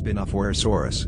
Spinophorosaurus.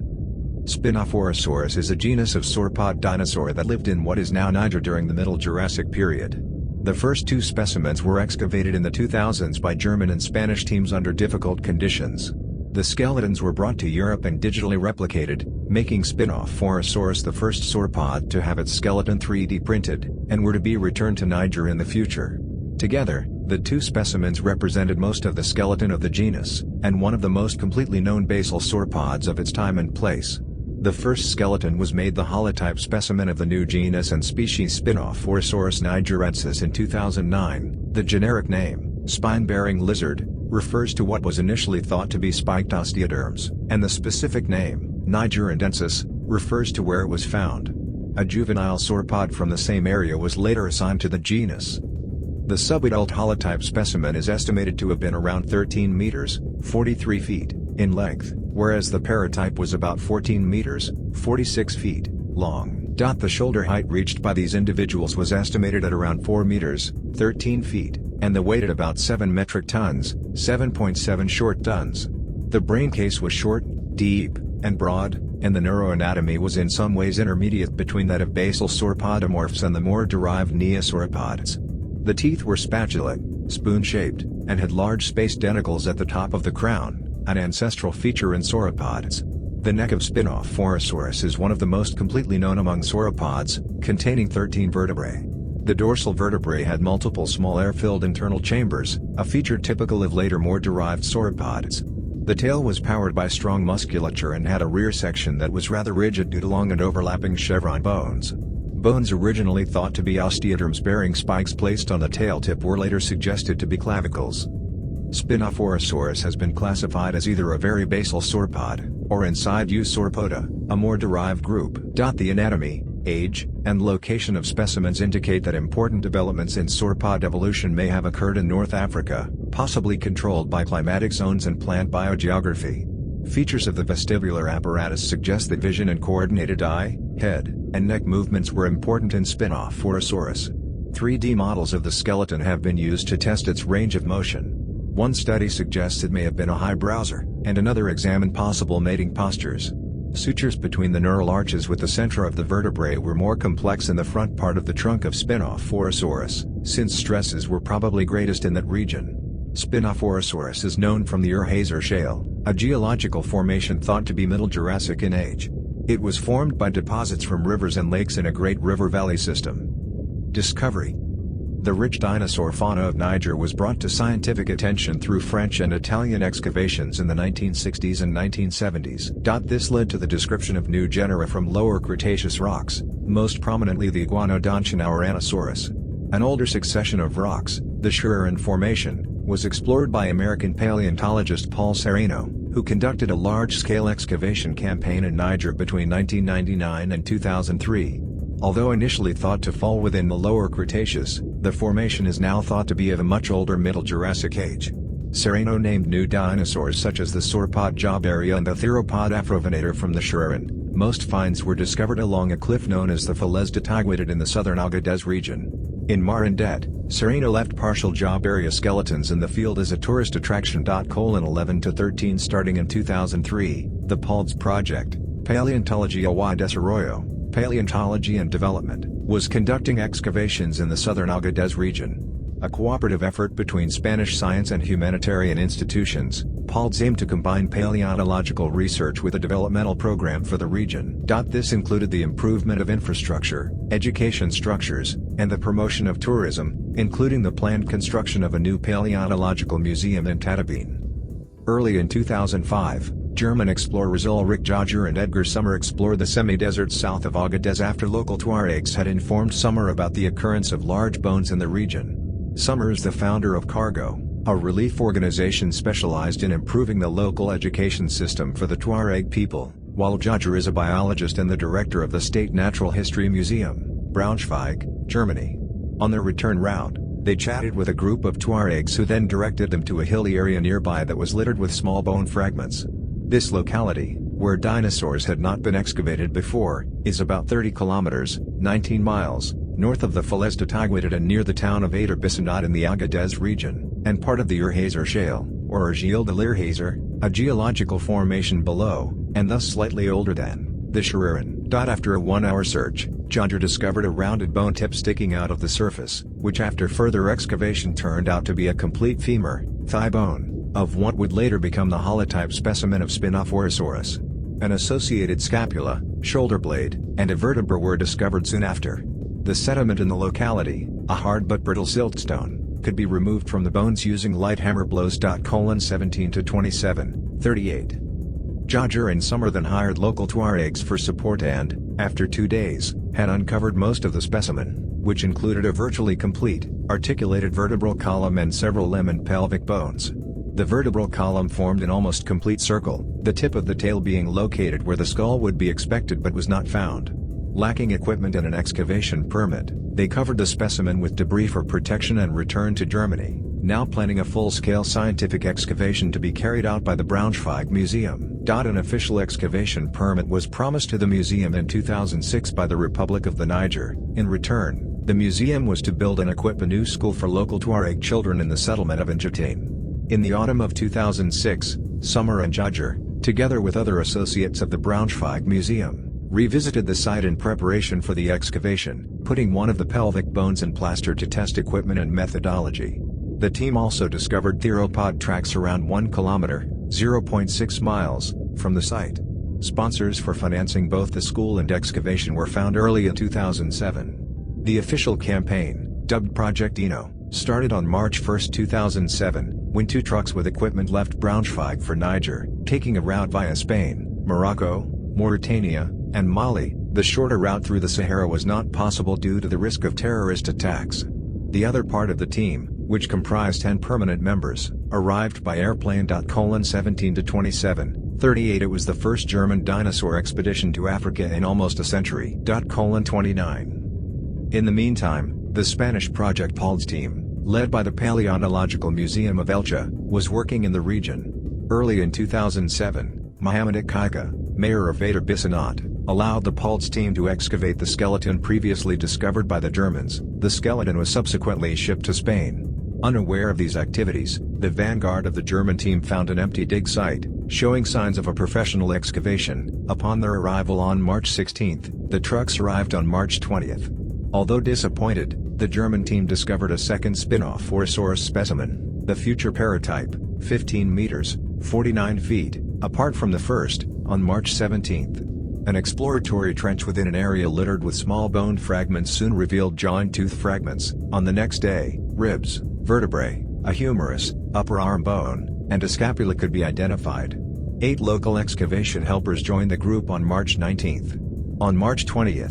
Spinophorosaurus is a genus of sauropod dinosaur that lived in what is now Niger during the Middle Jurassic period. The first two specimens were excavated in the 2000s by German and Spanish teams under difficult conditions. The skeletons were brought to Europe and digitally replicated, making Spinophorosaurus the first sauropod to have its skeleton 3D printed, and were to be returned to Niger in the future. Together, the two specimens represented most of the skeleton of the genus, and one of the most completely known basal sauropods of its time and place. The first skeleton was made the holotype specimen of the new genus and species Spinophorosaurus nigerensis in 2009. The generic name, spine-bearing lizard, refers to what was initially thought to be spiked osteoderms, and the specific name, nigerensis, refers to where it was found. A juvenile sauropod from the same area was later assigned to the genus. The subadult holotype specimen is estimated to have been around 13 meters, 43 feet, in length, whereas the paratype was about 14 meters, 46 feet, long. The shoulder height reached by these individuals was estimated at around 4 meters, 13 feet, and the weight at about 7 metric tons, 7.7 short tons. The brain case was short, deep, and broad, and the neuroanatomy was in some ways intermediate between that of basal sauropodomorphs and the more derived neosauropods. The teeth were spatulate, spoon-shaped, and had large spaced denticles at the top of the crown, an ancestral feature in sauropods. The neck of Spinophorosaurus is one of the most completely known among sauropods, containing 13 vertebrae. The dorsal vertebrae had multiple small air-filled internal chambers, a feature typical of later more derived sauropods. The tail was powered by strong musculature and had a rear section that was rather rigid due to long and overlapping chevron bones. Bones originally thought to be osteoderms bearing spikes placed on the tail tip were later suggested to be clavicles. Spinophorosaurus has been classified as either a very basal sauropod, or inside Eusauropoda, a more derived group. The anatomy, age, and location of specimens indicate that important developments in sauropod evolution may have occurred in North Africa, possibly controlled by climatic zones and plant biogeography. Features of the vestibular apparatus suggest that vision and coordinated eye, head, and neck movements were important in Spinophorosaurus. 3D models of the skeleton have been used to test its range of motion. One study suggests it may have been a high browser, and another examined possible mating postures. Sutures between the neural arches with the center of the vertebrae were more complex in the front part of the trunk of Spinophorosaurus, since stresses were probably greatest in that region. Spinophorosaurus is known from the Ur-Hazer Shale, a geological formation thought to be Middle Jurassic in age. It was formed by deposits from rivers and lakes in a great river valley system. Discovery. The rich dinosaur fauna of Niger was brought to scientific attention through French and Italian excavations in the 1960s and 1970s. This led to the description of new genera from Lower Cretaceous rocks, most prominently the Iguanodontian Auranosaurus. An older succession of rocks, the Shuren Formation, was explored by American paleontologist Paul Sereno, who conducted a large-scale excavation campaign in Niger between 1999 and 2003. Although initially thought to fall within the Lower Cretaceous, the formation is now thought to be of a much older Middle Jurassic age. Sereno named new dinosaurs such as the sauropod jawbarea and the theropod afrovenator from the Shuren. Most finds were discovered along a cliff known as the Falez de Tigueted in the southern Agadez region. In Marindet, Sereno left partial jawbarea skeletons in the field as a tourist attraction. 11 to 13 Starting in 2003, the PALDS project, Paleontología y Desarrollo, Paleontology and Development, was conducting excavations in the southern Agadez region. A cooperative effort between Spanish science and humanitarian institutions, PALDS aimed to combine paleontological research with a developmental program for the region. This included the improvement of infrastructure, education structures, and the promotion of tourism, including the planned construction of a new paleontological museum in Tatabine. Early in 2005, German explorers Ulrich Jager and Edgar Sommer explored the semi-deserts south of Agadez after local Tuaregs had informed Sommer about the occurrence of large bones in the region. Sommer is the founder of Cargo, a relief organization specialized in improving the local education system for the Tuareg people, while Jager is a biologist and the director of the State Natural History Museum, Braunschweig, Germany. On their return route, they chatted with a group of Tuaregs who then directed them to a hilly area nearby that was littered with small bone fragments. This locality, where dinosaurs had not been excavated before, is about 30 kilometers, 19 miles, north of the Falez de Tigueted and near the town of Ader Bisonat in the Agadez region, and part of the Ur-Hazer Shale, or Argile de l'Irhazer, a geological formation below, and thus slightly older than, the Schreieren. After a 1-hour search, Jager discovered a rounded bone tip sticking out of the surface, which after further excavation turned out to be a complete femur, thigh bone, of what would later become the holotype specimen of Spinophorosaurus. An associated scapula, shoulder blade, and a vertebra were discovered soon after. The sediment in the locality, a hard but brittle siltstone, could be removed from the bones using light hammer blows. 17 to 27, 38. Jager and Summer then hired local Tuaregs for support and, after 2 days, had uncovered most of the specimen, which included a virtually complete, articulated vertebral column and several limb and pelvic bones. The vertebral column formed an almost complete circle, the tip of the tail being located where the skull would be expected but was not found. Lacking equipment and an excavation permit, they covered the specimen with debris for protection and returned to Germany, now planning a full-scale scientific excavation to be carried out by the Braunschweig Museum. An official excavation permit was promised to the museum in 2006 by the Republic of the Niger. In return, the museum was to build and equip a new school for local Tuareg children in the settlement of N'Djamena. In the autumn of 2006, Summer and Jager, together with other associates of the Braunschweig Museum, revisited the site in preparation for the excavation, putting one of the pelvic bones in plaster to test equipment and methodology. The team also discovered theropod tracks around 1 kilometer, (0.6 miles), from the site. Sponsors for financing both the school and excavation were found early in 2007. The official campaign, dubbed Project Dino, started on March 1, 2007, when 2 trucks with equipment left Braunschweig for Niger, taking a route via Spain, Morocco, Mauritania, and Mali. The shorter route through the Sahara was not possible due to the risk of terrorist attacks. The other part of the team, which comprised 10 permanent members, arrived by airplane. 17 to 27, 38. It was the first German dinosaur expedition to Africa in almost a century. 29. In the meantime, the Spanish Project Pald's team, led by the Paleontological Museum of Elche, was working in the region. Early in 2007, Mohamed Akaika, mayor of Vertebrae, allowed the Pald's team to excavate the skeleton previously discovered by the Germans. The skeleton was subsequently shipped to Spain. Unaware of these activities, the vanguard of the German team found an empty dig site, showing signs of a professional excavation. Upon their arrival on March 16, the trucks arrived on March 20. Although disappointed, the German team discovered a second Spinophorosaurus specimen, the future paratype, 15 meters, 49 feet, apart from the first, on March 17. An exploratory trench within an area littered with small bone fragments soon revealed jaw and tooth fragments. On the next day, ribs, vertebrae, a humerus, upper arm bone, and a scapula could be identified. 8 local excavation helpers joined the group on March 19. On March 20,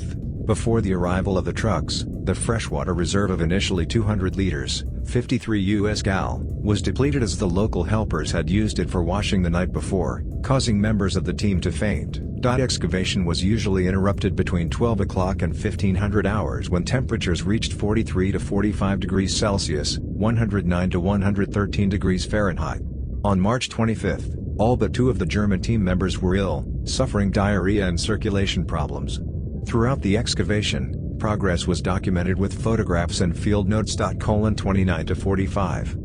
before the arrival of the trucks, the freshwater reserve of initially 200 liters, 53 US gal, was depleted as the local helpers had used it for washing the night before, causing members of the team to faint. Excavation was usually interrupted between 12 o'clock and 1500 hours when temperatures reached 43 to 45 degrees Celsius, 109 to 113 degrees Fahrenheit. On March 25, all but 2 of the German team members were ill, suffering diarrhea and circulation problems. Throughout the excavation, progress was documented with photographs and field notes. 29 to 45.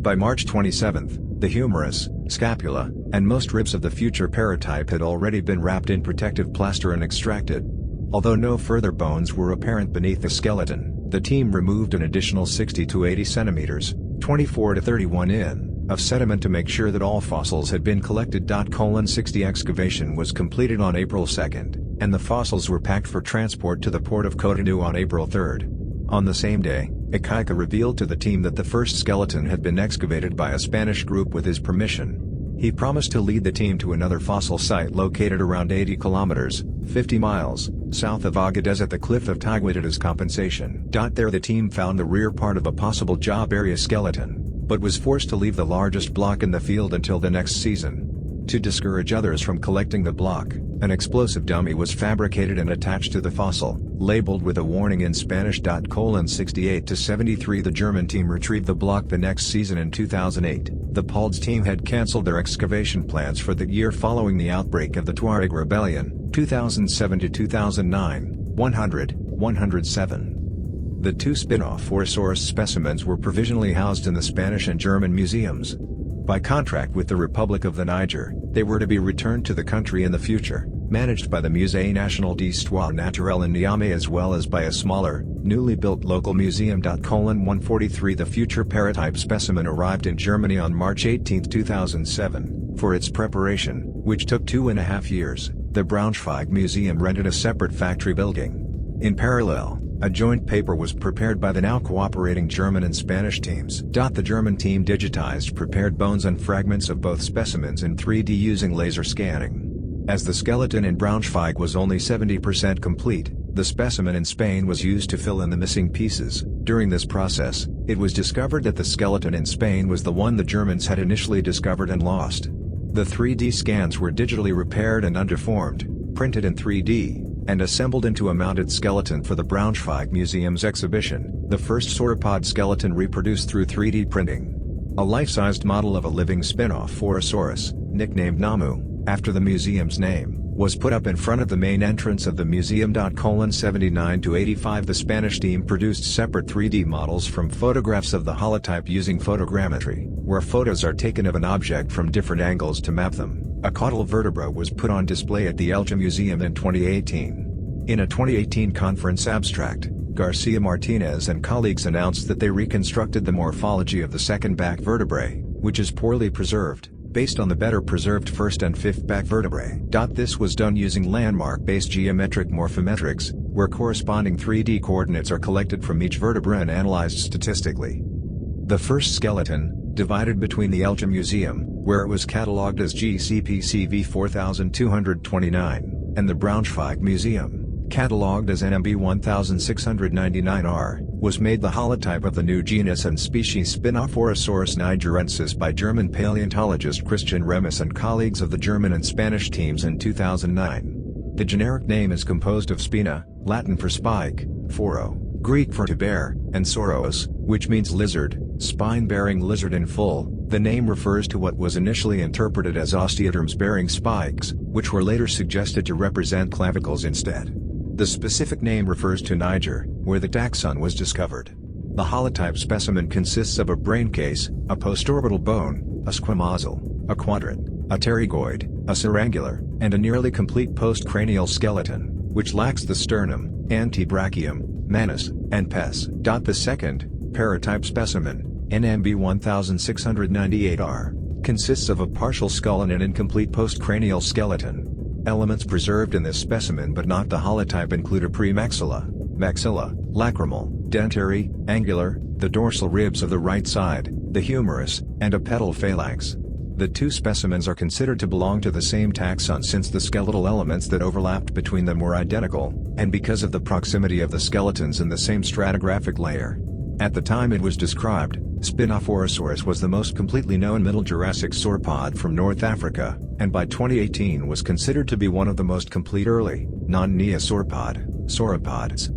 By March 27, the humerus, scapula, and most ribs of the future paratype had already been wrapped in protective plaster and extracted. Although no further bones were apparent beneath the skeleton, the team removed an additional 60 to 80 centimeters, 24 to 31 in, of sediment to make sure that all fossils had been collected. 60 excavation was completed on April 2, and the fossils were packed for transport to the port of Cotonou on April 3. On the same day, Akaika revealed to the team that the first skeleton had been excavated by a Spanish group with his permission. He promised to lead the team to another fossil site located around 80 kilometers, 50 miles, south of Agadez at the cliff of Taguatit as compensation. There the team found the rear part of a possible job area skeleton, but was forced to leave the largest block in the field until the next season. To discourage others from collecting the block, an explosive dummy was fabricated and attached to the fossil, labeled with a warning in Spanish. 68 to 73. The German team retrieved the block the next season in 2008. The Pald's team had cancelled their excavation plans for the year following the outbreak of the Tuareg Rebellion, 2007 to 2009, 107. The 2 Spinophorosaurus specimens were provisionally housed in the Spanish and German museums. By contract with the Republic of the Niger, they were to be returned to the country in the future, managed by the Musée National d'Histoire Naturelle in Niamey as well as by a smaller, newly built local museum. 143 The future paratype specimen arrived in Germany on March 18, 2007. For its preparation, which took 2.5 years, the Braunschweig Museum rented a separate factory building. In parallel, a joint paper was prepared by the now cooperating German and Spanish teams. The German team digitized prepared bones and fragments of both specimens in 3D using laser scanning. As the skeleton in Braunschweig was only 70% complete, the specimen in Spain was used to fill in the missing pieces. During this process, it was discovered that the skeleton in Spain was the one the Germans had initially discovered and lost. The 3D scans were digitally repaired and undeformed, printed in 3D, and assembled into a mounted skeleton for the Braunschweig Museum's exhibition, the first sauropod skeleton reproduced through 3D printing. A life-sized model of a living Spinophorosaurus, nicknamed Namu, after the museum's name, was put up in front of the main entrance of the museum. 79 to 85 The Spanish team produced separate 3D models from photographs of the holotype using photogrammetry, where photos are taken of an object from different angles to map them. A caudal vertebra was put on display at the Elche Museum in 2018. In a 2018 conference abstract, Garcia Martinez and colleagues announced that they reconstructed the morphology of the second back vertebrae, which is poorly preserved, based on the better preserved first and fifth back vertebrae. This was done using landmark-based geometric morphometrics, where corresponding 3D coordinates are collected from each vertebra and analyzed statistically. The first skeleton, divided between the Elche Museum, where it was catalogued as GCP-CV 4229, and the Braunschweig Museum, catalogued as NMB 1699R, was made the holotype of the new genus and species Spinophorosaurus nigerensis by German paleontologist Christian Remus and colleagues of the German and Spanish teams in 2009. The generic name is composed of spina, Latin for spike, phoro, Greek for to bear, and sauros, which means lizard, spine-bearing lizard in full. The name refers to what was initially interpreted as osteoderms bearing spikes, which were later suggested to represent clavicles instead. The specific name refers to Niger, where the taxon was discovered. The holotype specimen consists of a brain case, a postorbital bone, a squamosal, a quadrant, a pterygoid, a syrangular, and a nearly complete postcranial skeleton, which lacks the sternum, antebrachium, manus, and pes. The second, paratype specimen, NMB 1698R, consists of a partial skull and an incomplete postcranial skeleton. Elements preserved in this specimen but not the holotype include a premaxilla, maxilla, lacrimal, dentary, angular, the dorsal ribs of the right side, the humerus, and a pedal phalanx. The two specimens are considered to belong to the same taxon since the skeletal elements that overlapped between them were identical, and because of the proximity of the skeletons in the same stratigraphic layer. At the time it was described, Spinophorosaurus was the most completely known Middle Jurassic sauropod from North Africa, and by 2018 was considered to be one of the most complete early, non-neosauropods.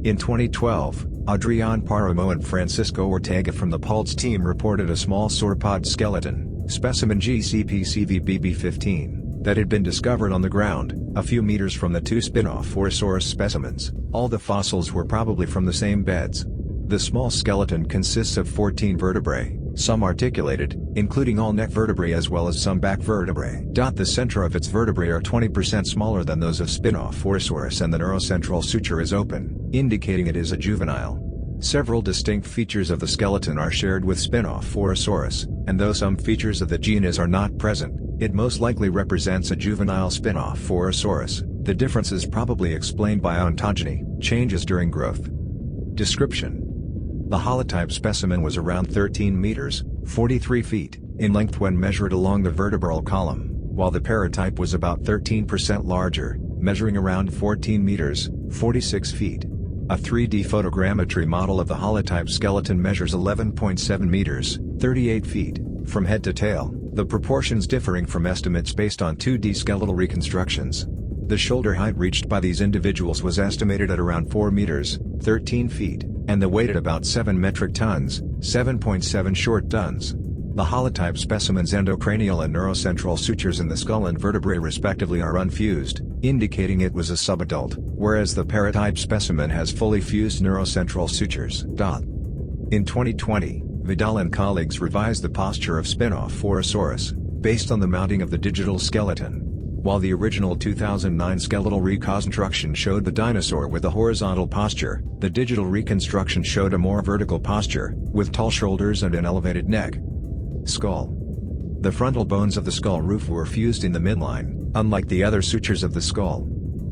In 2012, Adrián Paramo and Francisco Ortega from the PALTS team reported a small sauropod skeleton, specimen GCP-CV-BB15, that had been discovered on the ground, a few meters from the two Spinophorosaurus specimens. All the fossils were probably from the same beds. The small skeleton consists of 14 vertebrae, some articulated, including all neck vertebrae as well as some back vertebrae. The centra of its vertebrae are 20% smaller than those of Spinophorosaurus and the neurocentral suture is open, indicating it is a juvenile. Several distinct features of the skeleton are shared with Spinophorosaurus, and though some features of the genus are not present, it most likely represents a juvenile Spinophorosaurus. The difference is probably explained by ontogeny, changes during growth. Description: the holotype specimen was around 13 meters, 43 feet, in length when measured along the vertebral column, while the paratype was about 13% larger, measuring around 14 meters, 46 feet. A 3D photogrammetry model of the holotype skeleton measures 11.7 meters, 38 feet, from head to tail, the proportions differing from estimates based on 2D skeletal reconstructions. The shoulder height reached by these individuals was estimated at around 4 meters, 13 feet, and the weight at about 7 metric tons, 7.7 short tons. The holotype specimen's endocranial and neurocentral sutures in the skull and vertebrae respectively are unfused, indicating it was a subadult, whereas the paratype specimen has fully fused neurocentral sutures. In 2020, Vidal and colleagues revised the posture of Spinophorosaurus, based on the mounting of the digital skeleton. While the original 2009 skeletal reconstruction showed the dinosaur with a horizontal posture, the digital reconstruction showed a more vertical posture, with tall shoulders and an elevated neck. Skull. The frontal bones of the skull roof were fused in the midline, unlike the other sutures of the skull.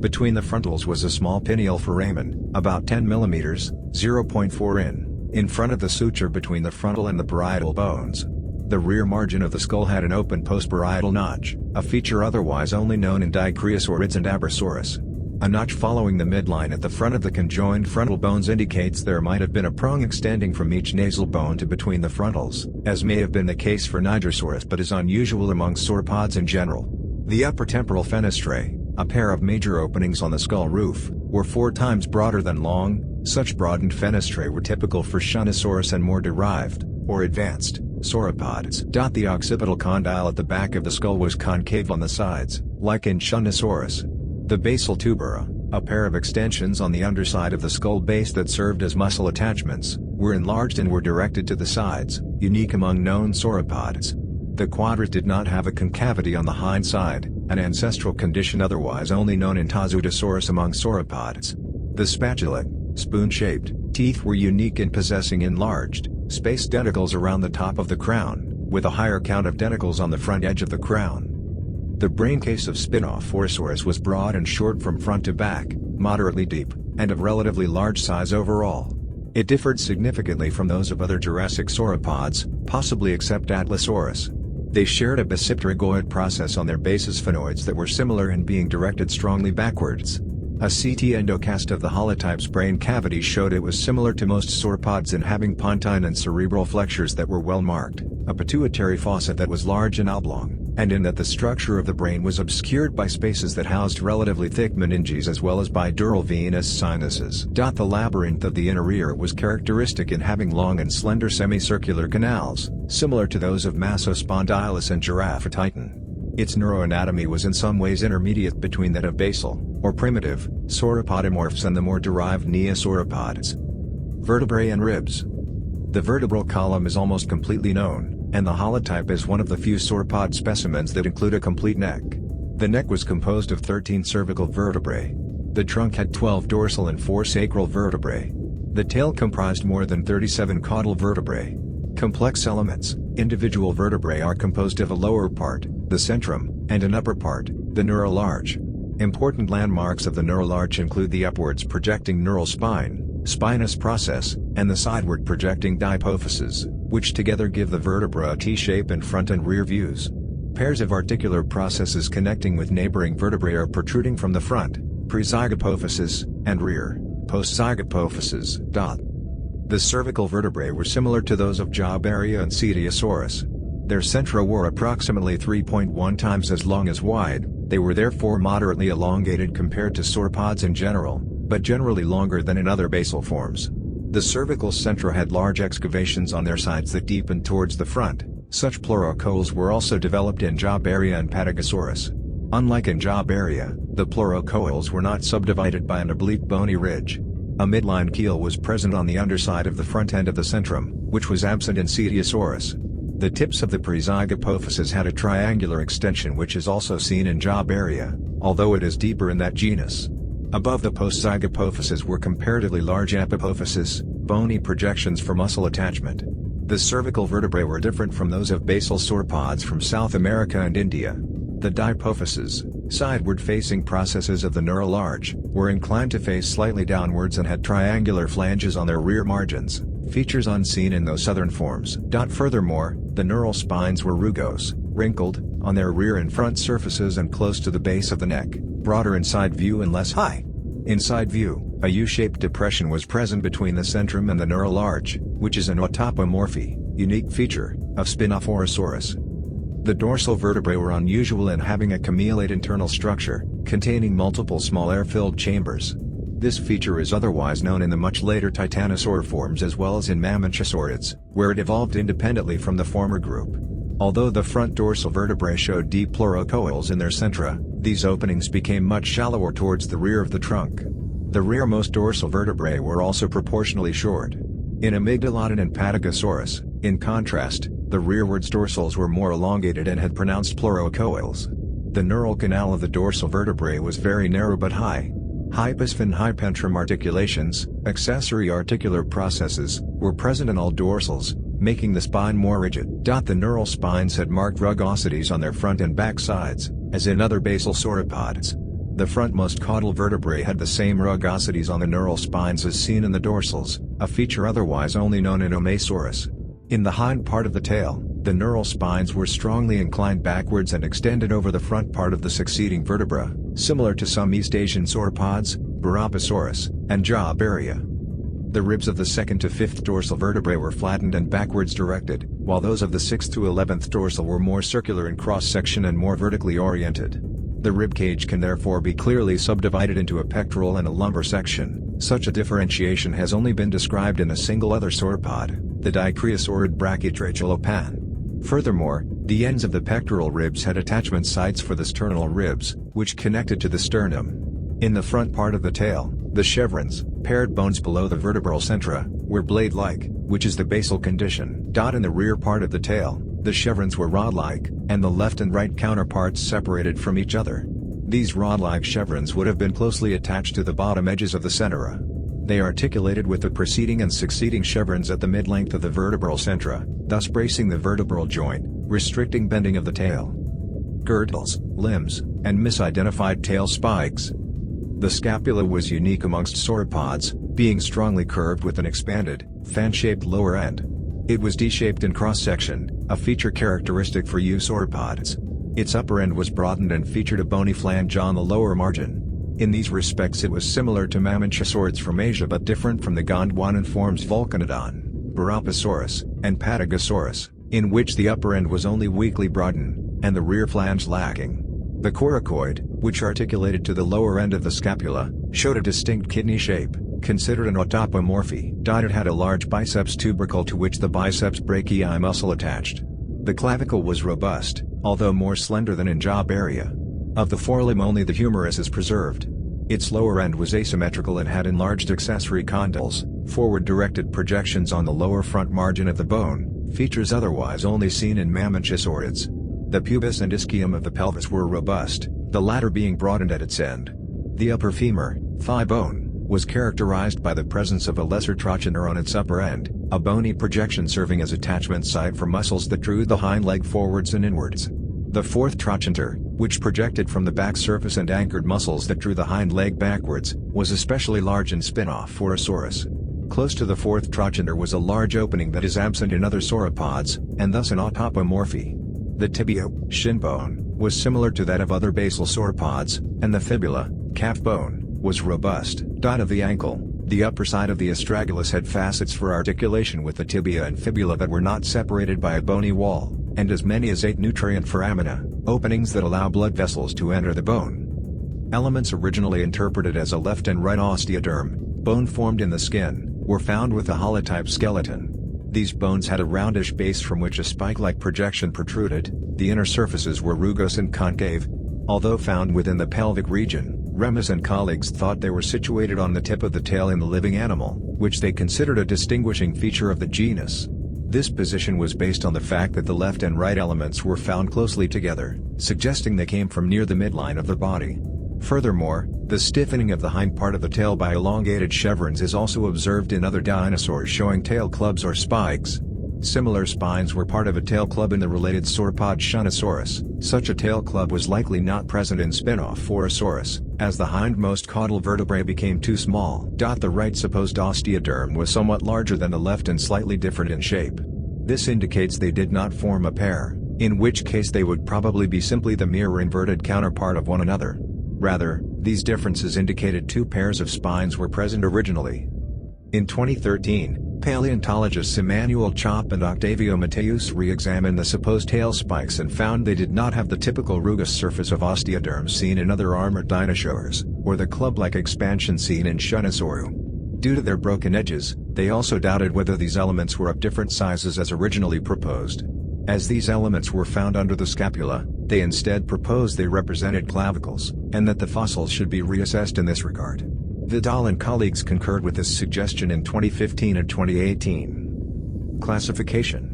Between the frontals was a small pineal foramen, about 10 mm, 0.4 in front of the suture between the frontal and the parietal bones. The rear margin of the skull had an open post-parietal notch, a feature otherwise only known in Dicryosaurids and Abrosaurus. A notch following the midline at the front of the conjoined frontal bones indicates there might have been a prong extending from each nasal bone to between the frontals, as may have been the case for Nigersaurus but is unusual among sauropods in general. The upper temporal fenestrae, a pair of major openings on the skull roof, were 4 times broader than long. Such broadened fenestrae were typical for Spinosaurus and more derived, or advanced, sauropods. The occipital condyle at the back of the skull was concave on the sides, like in Spinosaurus. The basal tubera, a pair of extensions on the underside of the skull base that served as muscle attachments, were enlarged and were directed to the sides, unique among known sauropods. The quadrus did not have a concavity on the hind side, an ancestral condition otherwise only known in Tazoodosaurus among sauropods. The spatulate, spoon-shaped, teeth were unique in possessing enlarged, spaced denticles around the top of the crown, with a higher count of denticles on the front edge of the crown. The braincase of Spinophorosaurus was broad and short from front to back, moderately deep, and of relatively large size overall. It differed significantly from those of other Jurassic sauropods, possibly except Atlasaurus. They shared a bipterygoid process on their bases sphenoids that were similar in being directed strongly backwards. A CT endocast of the holotype's brain cavity showed it was similar to most sauropods in having pontine and cerebral flexures that were well marked, a pituitary fossa that was large and oblong, and in that the structure of the brain was obscured by spaces that housed relatively thick meninges as well as by dural venous sinuses. The labyrinth of the inner ear was characteristic in having long and slender semicircular canals, similar to those of Massospondylus and Giraffatitan. Its neuroanatomy was in some ways intermediate between that of basal, or primitive, sauropodomorphs and the more derived neosauropods. Vertebrae and ribs. The vertebral column is almost completely known, and the holotype is one of the few sauropod specimens that include a complete neck. The neck was composed of 13 cervical vertebrae. The trunk had 12 dorsal and 4 sacral vertebrae. The tail comprised more than 37 caudal vertebrae. Complex elements. Individual vertebrae are composed of a lower part, the centrum, and an upper part, the neural arch. Important landmarks of the neural arch include the upwards projecting neural spine, spinous process, and the sideward projecting dipophyses, which together give the vertebra a T-shape in front and rear views. Pairs of articular processes connecting with neighboring vertebrae are protruding from the front, presygapophyses, and rear, postzygapophyses. The cervical vertebrae were similar to those of Jawbaria and Cetiosaurus. Their centra were approximately 3.1 times as long as wide. They were therefore moderately elongated compared to sauropods in general, but generally longer than in other basal forms. The cervical centra had large excavations on their sides that deepened towards the front. Such pleurocoels were also developed in Jawbaria and Patagosaurus. Unlike in Jawbaria, the pleurocoels were not subdivided by an oblique bony ridge. A midline keel was present on the underside of the front end of the centrum, which was absent in Cetiosaurus. The tips of the presygapophyses had a triangular extension which is also seen in Jawbaria, although it is deeper in that genus. Above the postzygapophyses were comparatively large epipophyses, bony projections for muscle attachment. The cervical vertebrae were different from those of basal sauropods from South America and India. The dipophyses, sideward-facing processes of the neural arch, were inclined to face slightly downwards and had triangular flanges on their rear margins, features unseen in those southern forms. Furthermore, the neural spines were rugose, wrinkled, on their rear and front surfaces and close to the base of the neck, broader in side view and less high. In side view, a U-shaped depression was present between the centrum and the neural arch, which is an autapomorphy, unique feature, of Spinophorosaurus. The dorsal vertebrae were unusual in having a cameolate internal structure, containing multiple small air-filled chambers. This feature is otherwise known in the much later titanosaur forms as well as in Mamenchisaurids, where it evolved independently from the former group. Although the front dorsal vertebrae showed deep pleurocoels in their centra, these openings became much shallower towards the rear of the trunk. The rearmost dorsal vertebrae were also proportionally short. In Amygdalodon and Patagosaurus, In contrast, the rearwards dorsals were more elongated and had pronounced pleurocoels. The neural canal of the dorsal vertebrae was very narrow but high. Hyposphin hypentrum articulations, accessory articular processes, were present in all dorsals, making the spine more rigid. The neural spines had marked rugosities on their front and back sides, as in other basal sauropods. The frontmost caudal vertebrae had the same rugosities on the neural spines as seen in the dorsals, a feature otherwise only known in Omasaurus. In the hind part of the tail, the neural spines were strongly inclined backwards and extended over the front part of the succeeding vertebra, similar to some East Asian sauropods, Barapasaurus, and Jabaria. The ribs of the 2nd to 5th dorsal vertebrae were flattened and backwards directed, while those of the 6th to 11th dorsal were more circular in cross-section and more vertically oriented. The rib cage can therefore be clearly subdivided into a pectoral and a lumbar section. Such a differentiation has only been described in a single other sauropod, the dicreosaurid brachytrachelopan. Furthermore, the ends of the pectoral ribs had attachment sites for the sternal ribs, which connected to the sternum. In the front part of the tail, the chevrons, paired bones below the vertebral centra, were blade-like, which is the basal condition. In the rear part of the tail, the chevrons were rod-like, and the left and right counterparts separated from each other. These rod-like chevrons would have been closely attached to the bottom edges of the centra. They articulated with the preceding and succeeding chevrons at the mid-length of the vertebral centra, thus bracing the vertebral joint, restricting bending of the tail. Girdles, limbs, and misidentified tail spikes. The scapula was unique amongst sauropods, being strongly curved with an expanded, fan-shaped lower end. It was D-shaped in cross-section, a feature characteristic for eusauropods. Its upper end was broadened and featured a bony flange on the lower margin. In these respects it was similar to Mamenchisaurids from Asia but different from the Gondwanan forms Vulcanodon, Barapasaurus, and Patagosaurus, in which the upper end was only weakly broadened, and the rear flange lacking. The coracoid, which articulated to the lower end of the scapula, showed a distinct kidney shape, considered an autapomorphy. It had a large biceps tubercle to which the biceps brachii muscle attached. The clavicle was robust, although more slender than in Jabaria. Of the forelimb only the humerus is preserved. Its lower end was asymmetrical and had enlarged accessory condyles, forward-directed projections on the lower front margin of the bone, features otherwise only seen in Mamenchisaurids. The pubis and ischium of the pelvis were robust, the latter being broadened at its end. The upper femur, thigh bone, was characterized by the presence of a lesser trochanter on its upper end, a bony projection serving as attachment site for muscles that drew the hind leg forwards and inwards. The fourth trochanter, which projected from the back surface and anchored muscles that drew the hind leg backwards, was especially large in Spinophorosaurus. Close to the fourth trochanter was a large opening that is absent in other sauropods, and thus an autapomorphy. The tibia, shin bone, was similar to that of other basal sauropods, and the fibula, calf bone, was robust. Of the ankle, the upper side of the astragalus had facets for articulation with the tibia and fibula that were not separated by a bony wall, and as many as 8 nutrient foramina, openings that allow blood vessels to enter the bone. Elements originally interpreted as a left and right osteoderm, bone formed in the skin, were found with a holotype skeleton. These bones had a roundish base from which a spike-like projection protruded. The inner surfaces were rugose and concave. Although found within the pelvic region, Remus and colleagues thought they were situated on the tip of the tail in the living animal, which they considered a distinguishing feature of the genus. This position was based on the fact that the left and right elements were found closely together, suggesting they came from near the midline of the body. Furthermore, the stiffening of the hind part of the tail by elongated chevrons is also observed in other dinosaurs showing tail clubs or spikes. Similar spines were part of a tail club in the related sauropod Spinosaurus. Such a tail club was likely not present in Spinophorosaurus, as the hindmost caudal vertebrae became too small. The right supposed osteoderm was somewhat larger than the left and slightly different in shape. This indicates they did not form a pair, in which case they would probably be simply the mirror inverted counterpart of one another. Rather, these differences indicated 2 pairs of spines were present originally. In 2013, paleontologists Emmanuel Chop and Octavio Mateus re-examined the supposed tail spikes and found they did not have the typical rugose surface of osteoderms seen in other armored dinosaurs, or the club-like expansion seen in Spinosaurus. Due to their broken edges, they also doubted whether these elements were of different sizes as originally proposed. As these elements were found under the scapula, they instead proposed they represented clavicles, and that the fossils should be reassessed in this regard. Vidal and colleagues concurred with this suggestion in 2015 and 2018. Classification.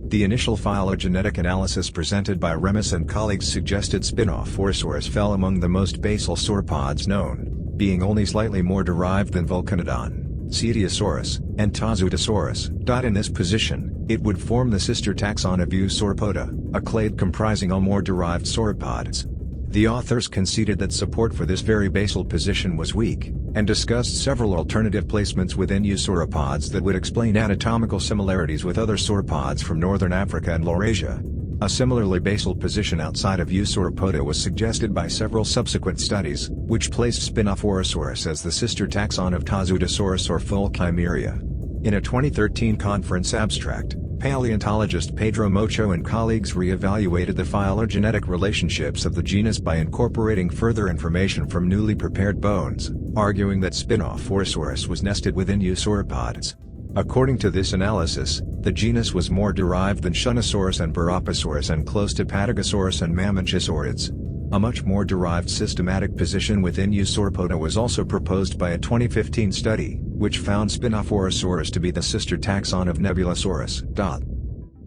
The initial phylogenetic analysis presented by Remus and colleagues suggested Spinophorosaurus fell among the most basal sauropods known, being only slightly more derived than Vulcanodon, Cetiosaurus, and Tasutosaurus. In this position, it would form the sister taxon of Eusauropoda, a clade comprising all more derived sauropods. The authors conceded that support for this very basal position was weak, and discussed several alternative placements within Eusauropods that would explain anatomical similarities with other sauropods from northern Africa and Laurasia. A similarly basal position outside of Eusauropoda was suggested by several subsequent studies, which placed Spinophorosaurus as the sister taxon of Tasutosaurus or Fulcimeria. In a 2013 conference abstract, paleontologist Pedro Mocho and colleagues re-evaluated the phylogenetic relationships of the genus by incorporating further information from newly prepared bones, arguing that Spinophorosaurus was nested within Eusauropods. According to this analysis, the genus was more derived than Shunosaurus and Barapasaurus and close to Patagosaurus and Mamenchisaurids. A much more derived systematic position within Eusauropoda was also proposed by a 2015 study, which found Spinophorosaurus to be the sister taxon of Nebulosaurus.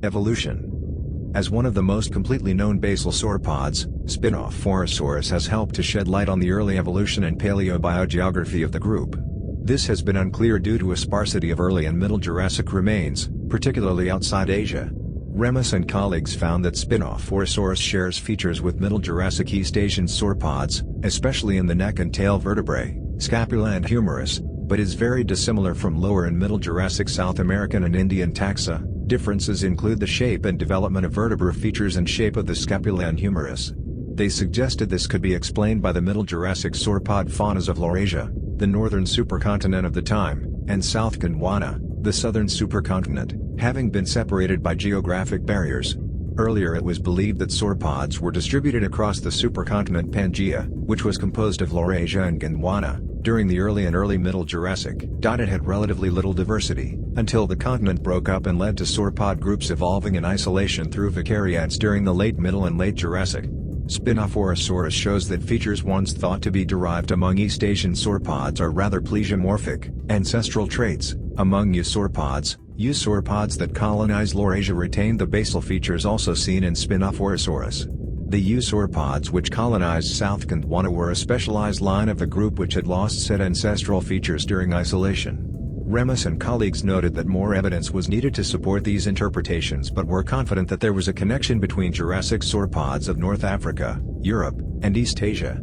Evolution. As one of the most completely known basal sauropods, Spinophorosaurus has helped to shed light on the early evolution and paleobiogeography of the group. This has been unclear due to a sparsity of early and Middle Jurassic remains, particularly outside Asia. Remus and colleagues found that Spinophorosaurus shares features with Middle Jurassic East Asian sauropods, especially in the neck and tail vertebrae, scapula and humerus, but is very dissimilar from Lower and Middle Jurassic South American and Indian taxa. Differences include the shape and development of vertebra features and shape of the scapula and humerus. They suggested this could be explained by the Middle Jurassic sauropod faunas of Laurasia, the northern supercontinent of the time, and South Gondwana, the southern supercontinent, having been separated by geographic barriers. Earlier it was believed that sauropods were distributed across the supercontinent Pangaea, which was composed of Laurasia and Gondwana, during the early and early Middle Jurassic. It had relatively little diversity, until the continent broke up and led to sauropod groups evolving in isolation through vicariates during the late Middle and late Jurassic. Spinophorosaurus shows that features once thought to be derived among East Asian sauropods are rather plesiomorphic, ancestral traits. Among Eusauropods that colonize Laurasia retain the basal features also seen in Spinophorosaurus. The Eusauropods which colonized South Gondwana were a specialized line of the group which had lost said ancestral features during isolation. Remus and colleagues noted that more evidence was needed to support these interpretations but were confident that there was a connection between Jurassic sauropods of North Africa, Europe, and East Asia.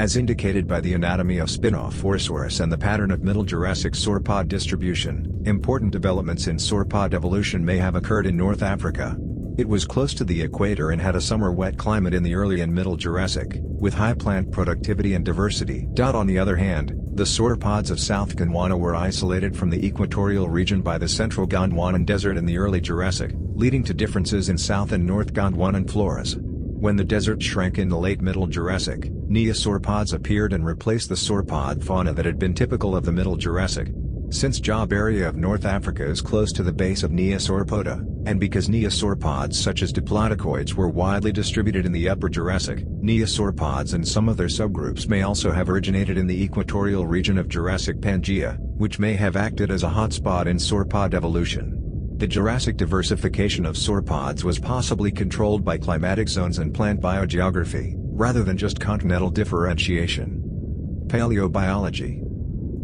As indicated by the anatomy of Spinophorosaurus and the pattern of Middle Jurassic sauropod distribution, important developments in sauropod evolution may have occurred in North Africa. It was close to the equator and had a summer wet climate in the early and Middle Jurassic, with high plant productivity and diversity. On the other hand, the sauropods of South Gondwana were isolated from the equatorial region by the central Gondwanan desert in the early Jurassic, leading to differences in South and North Gondwanan floras. When the desert shrank in the late Middle Jurassic, neosauropods appeared and replaced the sauropod fauna that had been typical of the Middle Jurassic. Since job area of North Africa is close to the base of Neosauropoda, and because neosauropods such as Diplodocus were widely distributed in the Upper Jurassic, neosauropods and some of their subgroups may also have originated in the equatorial region of Jurassic Pangaea, which may have acted as a hotspot in sauropod evolution. The Jurassic diversification of sauropods was possibly controlled by climatic zones and plant biogeography, rather than just continental differentiation. Paleobiology.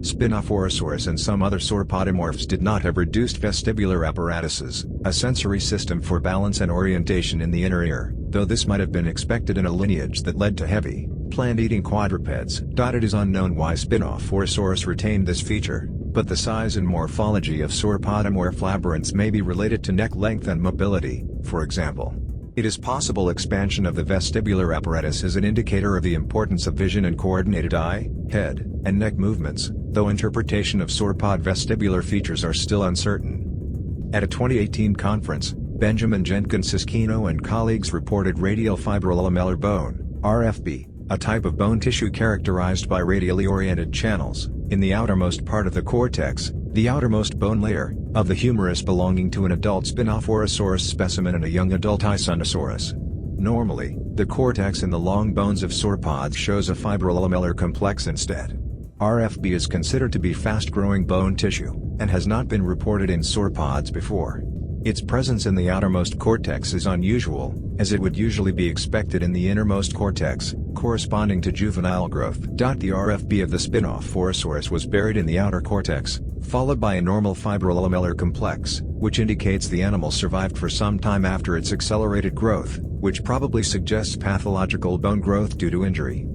Spinophorosaurus and some other sauropodomorphs did not have reduced vestibular apparatuses, a sensory system for balance and orientation in the inner ear, though this might have been expected in a lineage that led to heavy, plant-eating quadrupeds. It is unknown why Spinophorosaurus retained this feature, but the size and morphology of sauropodomorph labyrinths may be related to neck length and mobility, for example. It is possible expansion of the vestibular apparatus is an indicator of the importance of vision and coordinated eye, head, and neck movements, though interpretation of sauropod vestibular features are still uncertain. At a 2018 conference, Benjamin Jenkins-Siskino and colleagues reported radial fibrolamellar bone, RFB, a type of bone tissue characterized by radially oriented channels, in the outermost part of the cortex, the outermost bone layer, of the humerus belonging to an adult Spinophorosaurus specimen and a young adult Isunosaurus. Normally, the cortex in the long bones of sauropods shows a fibrolamellar complex instead. RFB is considered to be fast-growing bone tissue, and has not been reported in sauropods before. Its presence in the outermost cortex is unusual, as it would usually be expected in the innermost cortex, corresponding to juvenile growth. The RFB of the Spinophorosaurus was buried in the outer cortex, followed by a normal fibrolamellar complex, which indicates the animal survived for some time after its accelerated growth, which probably suggests pathological bone growth due to injury.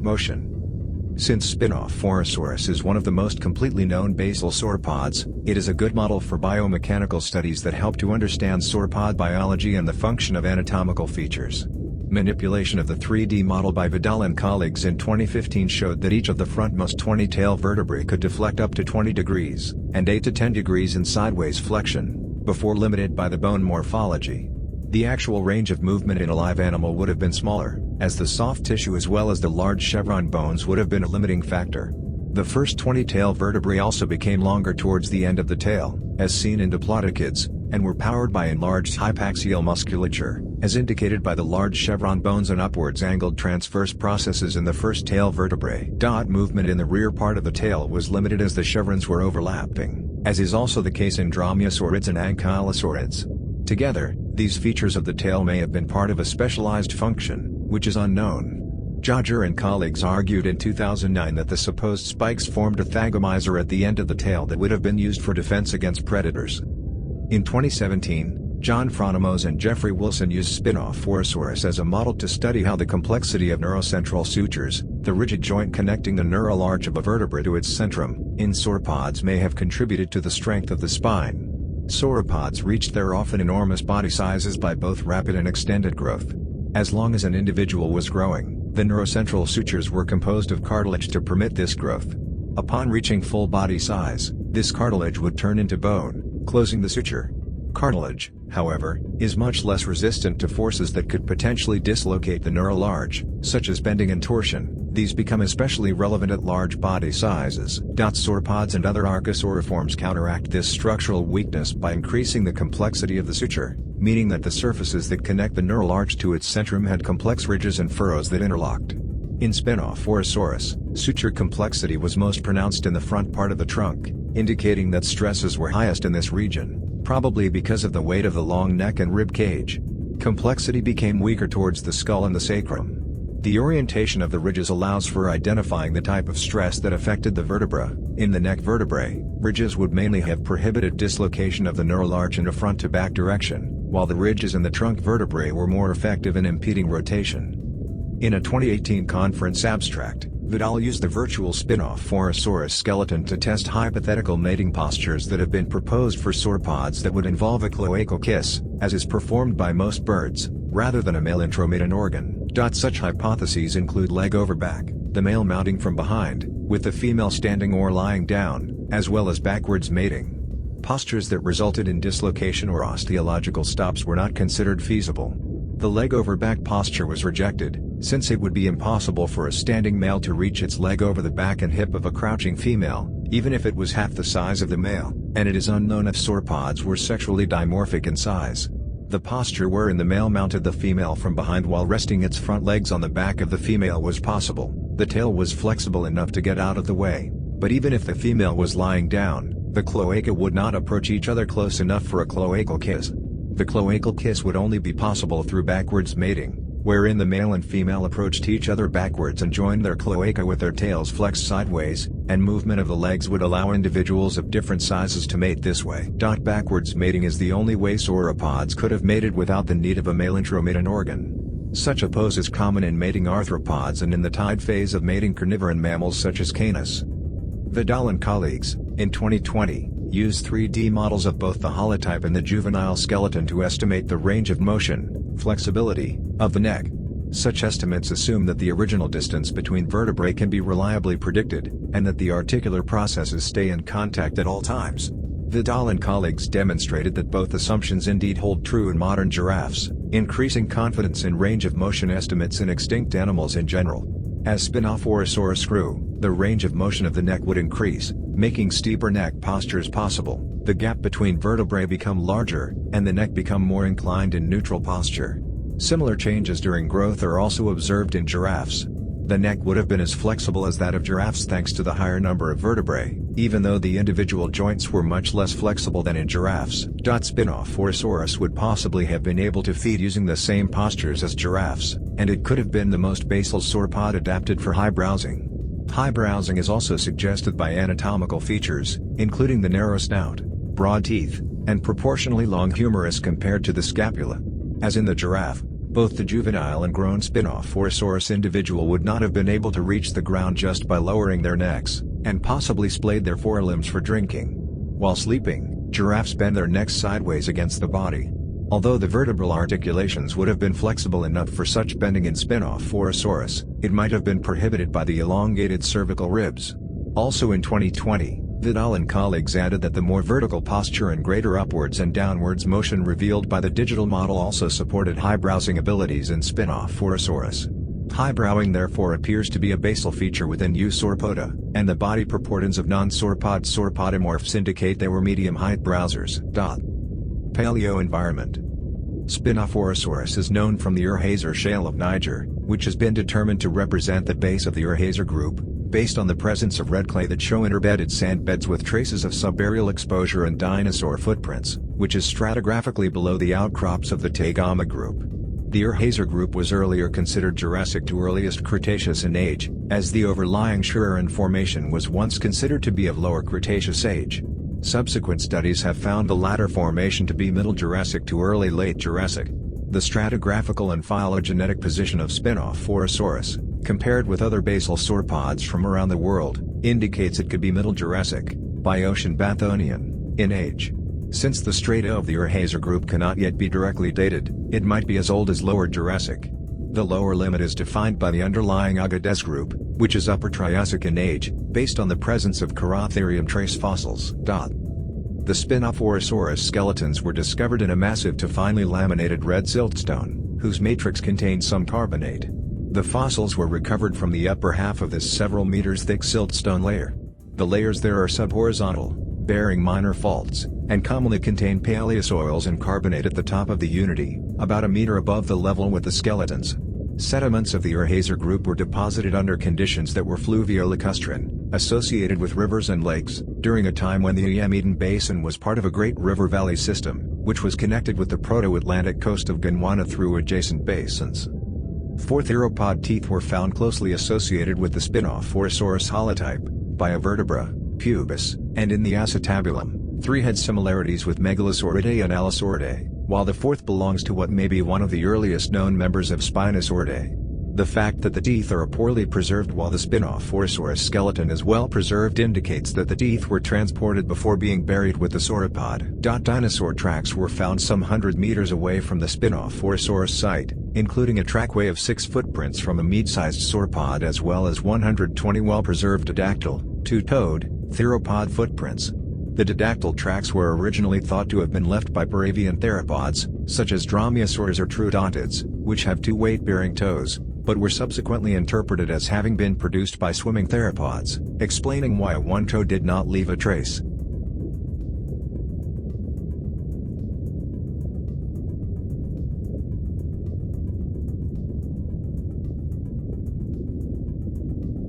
Motion. Since Spinophorosaurus is one of the most completely known basal sauropods, it is a good model for biomechanical studies that help to understand sauropod biology and the function of anatomical features. Manipulation of the 3D model by Vidal and colleagues in 2015 showed that each of the frontmost 20 tail vertebrae could deflect up to 20 degrees, and 8 to 10 degrees in sideways flexion, before limited by the bone morphology. The actual range of movement in a live animal would have been smaller, as the soft tissue as well as the large chevron bones would have been a limiting factor. The first 20 tail vertebrae also became longer towards the end of the tail, as seen in diplodocids, and were powered by enlarged hypaxial musculature, as indicated by the large chevron bones and upwards angled transverse processes in the first tail vertebrae. Movement in the rear part of the tail was limited as the chevrons were overlapping, as is also the case in dromaeosaurids and ankylosaurids. Together, these features of the tail may have been part of a specialized function, which is unknown. Jodger and colleagues argued in 2009 that the supposed spikes formed a thagomizer at the end of the tail that would have been used for defense against predators. In 2017, John Fronimos and Jeffrey Wilson used Spinophorosaurus as a model to study how the complexity of neurocentral sutures, the rigid joint connecting the neural arch of a vertebra to its centrum, in sauropods may have contributed to the strength of the spine. Sauropods reached their often enormous body sizes by both rapid and extended growth. As long as an individual was growing, the neurocentral sutures were composed of cartilage to permit this growth. Upon reaching full body size, this cartilage would turn into bone, closing the suture. Cartilage, however, is much less resistant to forces that could potentially dislocate the neural arch, such as bending and torsion. These become especially relevant at large body sizes. Sauropods and other archosauriforms counteract this structural weakness by increasing the complexity of the suture, meaning that the surfaces that connect the neural arch to its centrum had complex ridges and furrows that interlocked. In Spinophorosaurus, suture complexity was most pronounced in the front part of the trunk, indicating that stresses were highest in this region, probably because of the weight of the long neck and rib cage. Complexity became weaker towards the skull and the sacrum. The orientation of the ridges allows for identifying the type of stress that affected the vertebra. In the neck vertebrae, ridges would mainly have prohibited dislocation of the neural arch in a front-to-back direction, while the ridges in the trunk vertebrae were more effective in impeding rotation. In a 2018 conference abstract, Vidal used the virtual Spinophorosaurus skeleton to test hypothetical mating postures that have been proposed for sauropods that would involve a cloacal kiss, as is performed by most birds, rather than a male intromating organ. Such hypotheses include leg over back, the male mounting from behind, with the female standing or lying down, as well as backwards mating. Postures that resulted in dislocation or osteological stops were not considered feasible. The leg over back posture was rejected, since it would be impossible for a standing male to reach its leg over the back and hip of a crouching female, even if it was half the size of the male, and it is unknown if sauropods were sexually dimorphic in size. The posture wherein the male mounted the female from behind while resting its front legs on the back of the female was possible. The tail was flexible enough to get out of the way, but even if the female was lying down, the cloaca would not approach each other close enough for a cloacal kiss. The cloacal kiss would only be possible through backwards mating, wherein the male and female approached each other backwards and joined their cloaca with their tails flexed sideways, and movement of the legs would allow individuals of different sizes to mate this way. Backwards mating is the only way sauropods could have mated without the need of a male intromating organ. Such a pose is common in mating arthropods and in the tide phase of mating carnivoran mammals such as Canis. Vidal and colleagues, in 2020, used 3D models of both the holotype and the juvenile skeleton to estimate the range of motion, flexibility, of the neck. Such estimates assume that the original distance between vertebrae can be reliably predicted, and that the articular processes stay in contact at all times. Vidal and colleagues demonstrated that both assumptions indeed hold true in modern giraffes, increasing confidence in range of motion estimates in extinct animals in general. As Spinophorosaurus grew, the range of motion of the neck would increase, making steeper neck postures possible. The gap between vertebrae become larger, and the neck become more inclined in neutral posture. Similar changes during growth are also observed in giraffes. The neck would have been as flexible as that of giraffes thanks to the higher number of vertebrae, even though the individual joints were much less flexible than in giraffes. Spinophorosaurus would possibly have been able to feed using the same postures as giraffes, and it could have been the most basal sauropod adapted for high browsing. High browsing is also suggested by anatomical features, including the narrow snout, broad teeth, and proportionally long humerus compared to the scapula. As in the giraffe, both the juvenile and grown Spinophorosaurus individual would not have been able to reach the ground just by lowering their necks, and possibly splayed their forelimbs for drinking. While sleeping, giraffes bend their necks sideways against the body. Although the vertebral articulations would have been flexible enough for such bending in Spinophorosaurus, it might have been prohibited by the elongated cervical ribs. Also in 2020, Vidal and colleagues added that the more vertical posture and greater upwards and downwards motion revealed by the digital model also supported high browsing abilities in Spinophorosaurus. High browing therefore appears to be a basal feature within Eusauropoda, and the body proportions of non-sauropod sauropodomorphs indicate they were medium-height browsers. Paleoenvironment. Spinophorosaurus is known from the Urhazer Shale of Niger, which has been determined to represent the base of the Urhazer group, based on the presence of red clay that show interbedded sandbeds with traces of subaerial exposure and dinosaur footprints, which is stratigraphically below the outcrops of the Tegama group. The Urhazer group was earlier considered Jurassic to earliest Cretaceous in age, as the overlying Schuren Formation was once considered to be of lower Cretaceous age. Subsequent studies have found the latter formation to be Middle Jurassic to early Late Jurassic. The stratigraphical and phylogenetic position of Spinophorosaurus, compared with other basal sauropods from around the world, indicates it could be Middle Jurassic, Biocean Bathonian, in age. Since the strata of the Urhazer group cannot yet be directly dated, it might be as old as Lower Jurassic. The lower limit is defined by the underlying Agates group, which is Upper Triassic in age, based on the presence of Carotherium trace fossils. The Spinophorosaurus skeletons were discovered in a massive to finely laminated red siltstone, whose matrix contained some carbonate. The fossils were recovered from the upper half of this several meters thick siltstone layer. The layers there are subhorizontal, bearing minor faults, and commonly contain paleosoils and carbonate at the top of the unity, about a meter above the level with the skeletons. Sediments of the Urhazer group were deposited under conditions that were fluvio-lacustrine, associated with rivers and lakes, during a time when the Eumedian Basin was part of a great river valley system, which was connected with the Proto-Atlantic coast of Gondwana through adjacent basins. 4 theropod teeth were found closely associated with the Spinophorosaurus holotype, Biovertebra, pubis, and in the acetabulum. 3 had similarities with Megalosauridae and Allosauridae, while the 4th belongs to what may be one of the earliest known members of Spinosauridae. The fact that the teeth are poorly preserved while the Spinophorosaurus skeleton is well preserved indicates that the teeth were transported before being buried with the sauropod. Dinosaur tracks were found some 100 meters away from the Spinophorosaurus site, including a trackway of 6 footprints from a meat-sized sauropod as well as 120 well-preserved didactyl, 2-toed, theropod footprints. The didactyl tracks were originally thought to have been left by Paravian theropods, such as dromaeosaurs or troodontids, which have 2 weight-bearing toes, but were subsequently interpreted as having been produced by swimming theropods, explaining why a one-toe did not leave a trace.